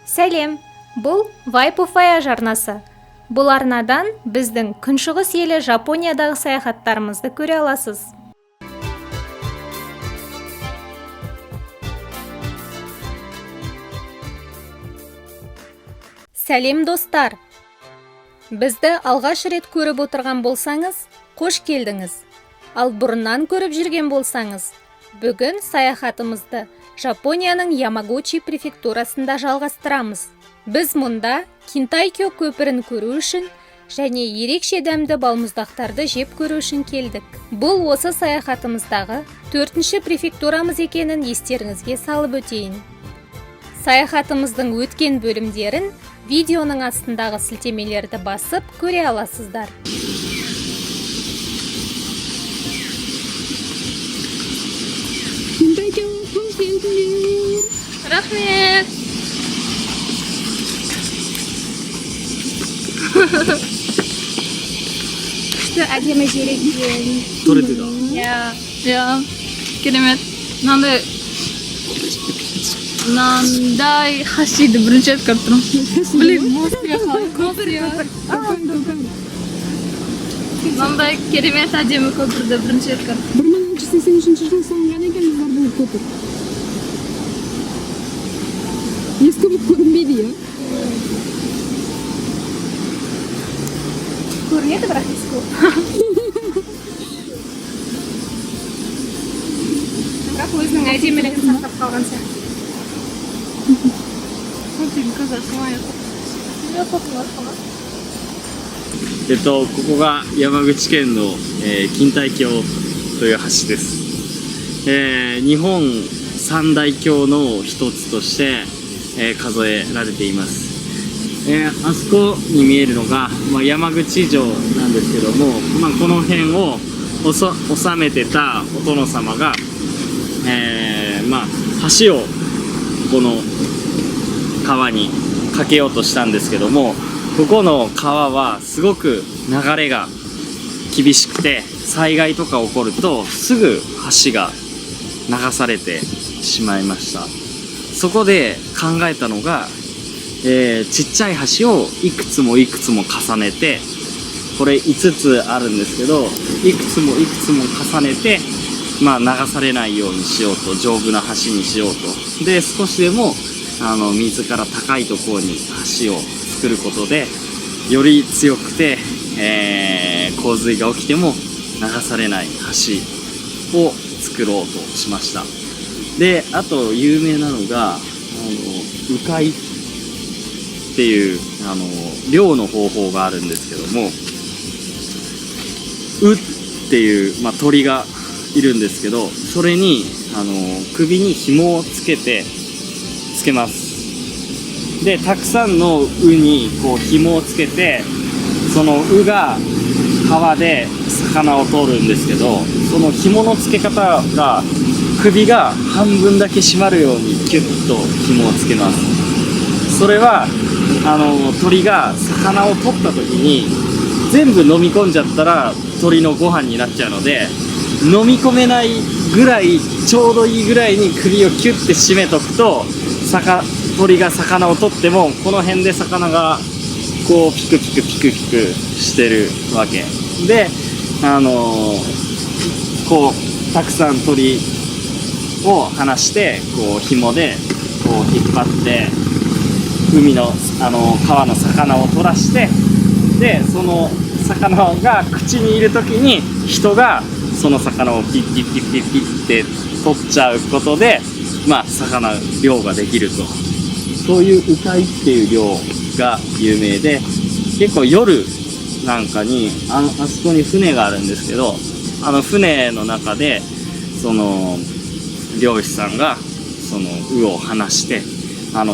Сәлем, бұл Vibe of Voyage арнасы. Бұл арнадан біздің күншығыс елі Жапониядағы саяхаттарымызды көре аласыз. Сәлем достар! Бізді алғаш рет көріп отырған болсаңыз, қош келдіңіз. Ал бұрыннан көріп жүрген болсаңыз, бүгін саяхатымызды Жапонияның Ямагучи префектурасында жалғастырамыз. Біз мұнда Кинтайкё көпірін көру үшін және ерекше дәмді балмұздақтарды жеп көру үшін келдік. Бұл осы саяхатымыздағы 4-ші префектурамыз екенін естеріңізге салып өтейін. Саяхатымыздың өткен бөлімдерін видеоның астындағы сілтемелерді басып көре аласыздар. Рахмет! Күшті әдемі жер екен. Тореді да. Ja, керемет. Мынандай хашиді бірінші рет көріп тұрмын. Блин, мостыға қалай. Мынандай керемет әдемі көпірді бірінші рет көріп. 1383 жылы салынған екен бұлар бұл көпір. Ескі бұл көрінбейді, я? Көрінеді бірақ ескі. Бірақ өзінің әдемілігін сақтап қалған сияқты.ここが山口県の、錦帯橋という橋です。日本三大橋の一つとして、数えられています。あそこに見えるのが、山口城なんですけども、この辺を治めてたお殿様が、橋をこの川に架けようとしたんですけども、ここの川はすごく流れが厳しくて、災害とか起こるとすぐ橋が流されてしまいました。そこで考えたのが、ちっちゃい橋をいくつもいくつも重ねて、これ5つあるんですけど、いくつもいくつも重ねて、流されないようにしようと、丈夫な橋にしようと。で、少しでも水から高いところに橋を作ることで、より強くて、洪水が起きても流されない橋を作ろうとしました。で、あと有名なのが鵜飼いっていう漁の方法があるんですけども、鵜っていう、鳥がいるんですけど、それに首に紐をつけます。で、たくさんの鵜にこう紐をつけて、その鵜が川で魚を取るんですけど、その紐のつけ方が首が半分だけ締まるようにキュッと紐をつけます。それは鳥が魚を取った時に全部飲み込んじゃったら鳥のご飯になっちゃうので、飲み込めないぐらい、ちょうどいいぐらいに首をキュッて締めとくと、鳥が魚を取ってもこの辺で魚がこうピクピクピクピクしてるわけで、こうたくさん鳥を離してこう紐でこう引っ張って海の川の魚を取らして、でその魚が口にいる時に人がその魚をピッピッピッピッピッって取っちゃうことで、魚漁ができると。そういう鵜飼いっていう漁が有名で、結構夜なんかにあそこに船があるんですけど、船の中でその漁師さんがその鵜を離して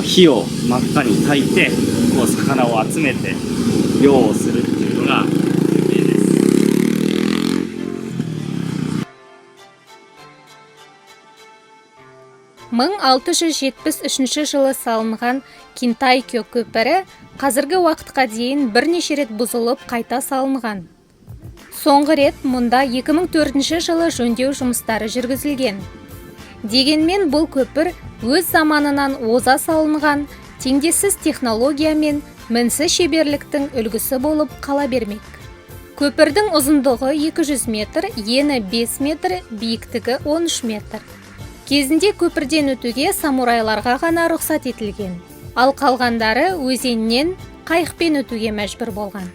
火を真っ赤に焚いてこう魚を集めて漁をするっていうのが有名です。1673 жылы салынған Кинтайкё көпірі қазіргі уақытқа дейін бірнеше рет бұзылып қайта салынған. Соңғы рет мұнда 2004 жылы жөндеу жұмыстары жүргізілген. Дегенмен бұл көпір өз заманынан оза салынған теңдессіз технология мен мінсіз шеберліктің үлгісі болып қала бермек. Көпірдің ұзындығы 200 метр, ені 5 метр, биіктігі 13 метр. Кезінде көпірден өтуге самурайларға ғана рұқсат етілген. Ал қалғандары өзеннен қайықпен өтуге мәжбүр болған.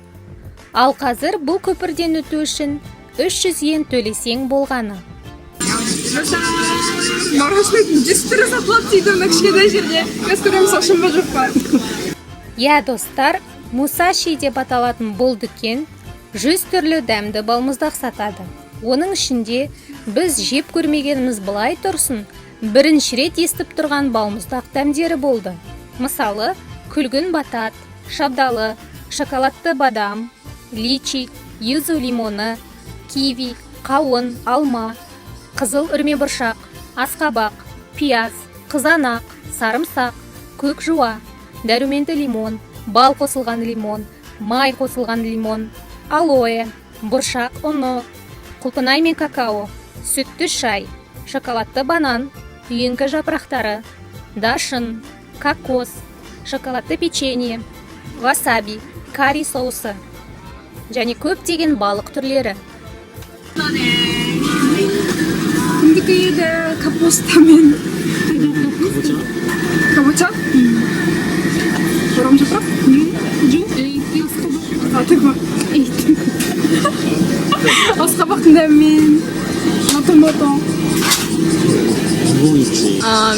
Ал қазір бұл көпірден өту үшін 300 йен төлесең болғаны. Марғашның 100 түрі сатылап дейді оны кішкентай жерде. Көз көреміз ашын ба жоқ па? Я, достар, Мусаши деп аталатын бұл дүкен 100 түрлі дәмді балмұздақ сатады. Оның ішінде біз жеп көрмегеніміз былай тұрсын, бірінші рет естіп тұрған балмұздақ дәмдері болды. Мысалы, күлгін батат, шабдалы, шоколадты бадам, личи, юзу лимоны, киви, қауын, алма, қызыл үрме бұршақ, асқабақ, пияз, қызанақ, сарымсақ, көк жуа, дәруменді лимон, бал қосылған лимон, май қосылған лимон, алоэ, бұршақ ұны, құлпынай мен какао, сүтті шай, шоколадты банан, үйеңкі жапырақтары, дашын, кокос, шоколадты печенье, васаби, карри соусы және көптеген балық түрлері. Кімдікі еді капустамен. Кабача? Орам жапырақ? Асқабақтың дәмімен. Томато.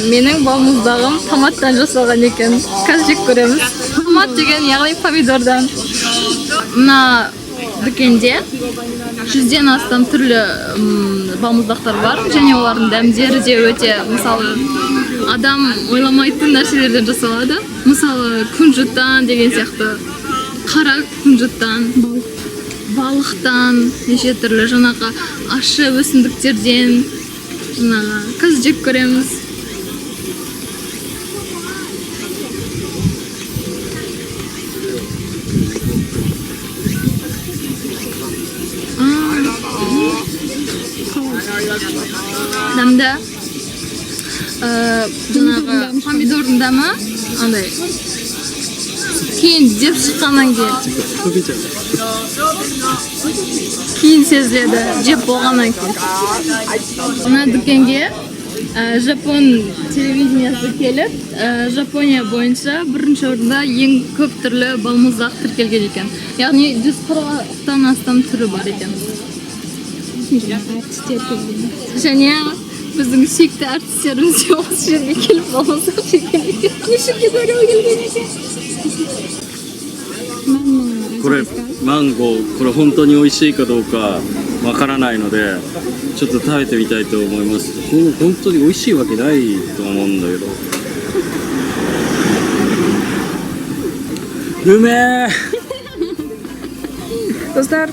Менің балмұздағым томаттан жасалған екен. Қазір жек көреміз. Томат деген яғни помидордан. Мына дүкенде 100-ден астам түрлі балмұздақтар бар, және олардың дәмдері де өте, мысалы, адам ойламайтын нәрселерден жасалады. Мысалы, күнжіттан деген сияқты, қара күнжіттан, балықтан, неше түрлі жаңағы ащы өсімдіктерден, қазір жек көреміз. Дәмді жаңағы помидордың дәмі андай кейін жеп шыққаннан кейін сезіледі, жеп болғаннан кейін. Мына дүкенге Жапон телевидениесі келіп, Жапония бойынша бірінші орында ең көп түрлі балмұздақ тіркелген екен. Яғни 140-тан астам түрі бар екен. Және біздің сүйікті әртістеріміз де осы жерге келіп балмұздақ жеген екен. Нешеге көріп келген екен. これマンゴー、これ本当に美味しいかどうかわからないので、ちょっと食べてみたいと思います。本当に美味しいわけないと思うんだけど。うめえ。 Достар,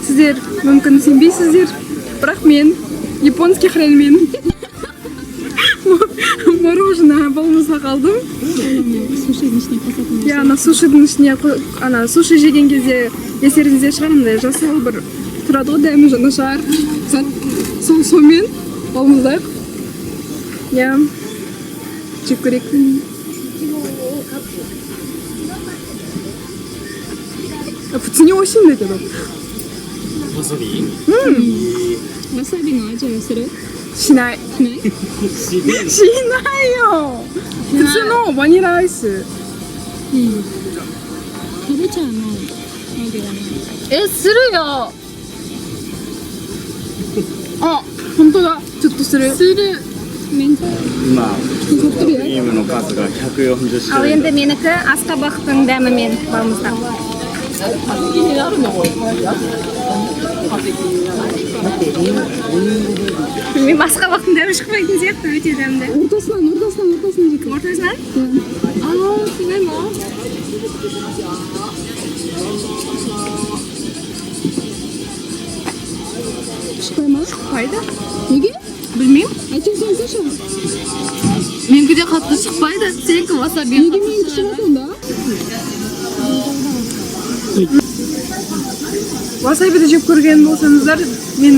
сіздер мүмкін сенбейсіздер, бірақ мен японский хренмен мороженое балмұздақ алдым. Я ана сушидің ішіне, ана суши жеген кезде естеріңізде шығарымдай жасыл бір тұрады ғой дәмі жанашар. Сонымен балмұздақ. Я жеп көрейік. По цене очень даけど。 わさび？わさびの味がする？しない。しないよ。普通のバニラアイス。かぼちゃの味がない。するよ。あ、本当だ。ちょっとする。する。今クリームの数が140 Ал 種類。 енді менікі асқабақтың дәмімен балмұздақ. Мен асқабақтың дәмі шықпайтын сияқты, өте дәмді. Ортасынан жеке. Ортасынан? Сіне ма? Шықпай ма? Шықпайды. Неге? Білмеймін. Әйтең сөйлесеңші. Менікі де қатты шықпайды. Сенікі васаби. Неге менікі шығады онда? Васабиді жеп көрген болсаңыздар, мен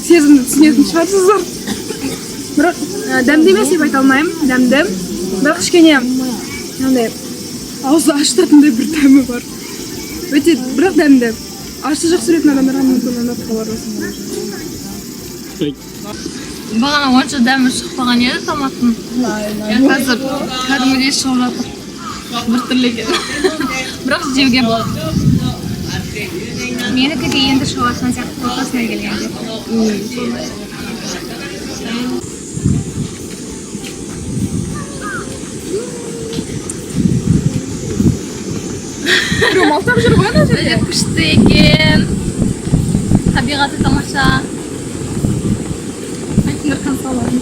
сезімді түсінетін шығарсыздар. Бірақ дәмді емес деп айта алмаймын, дәмді. Бірақ кішкене андай аузы ашытатындай бір дәмі бар. Өте бірақ дәмді. Ащы жақсы көретін адамдарға мүмкін ұнап қалар осындай. Бағана онша дәмі шықпаған еді томаттың. Қазір кәдімгідей шығып жатыр. Біртүрлі екен. Бірақ жеуге болады. Менікі де енді шығып жатқан сияқты ортасына келгенде. Біреу малтап жүр ғой ана жерде. Өте күшті екен. Табиғаты тамаша. Айтыңдар қанса алатын.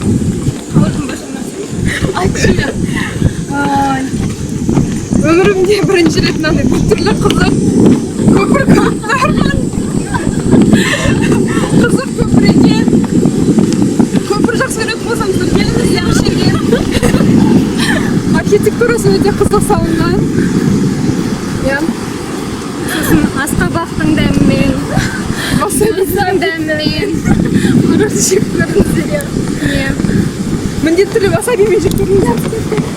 Айтшы. Өмірімде бірінші рет мынандай біртүрлі қызық көпір көрдім. Қызық көпір екен. Көпір жақсы көретін болсаңыздар келіңіздер осы жерге. Архитектурасы өте қызық салынған. Сосын асқабақтың дәмімен, васабидің дәмімен. Көріп жеп көріңіздер. Міндетті түрде васабимен жеп көріңіздер.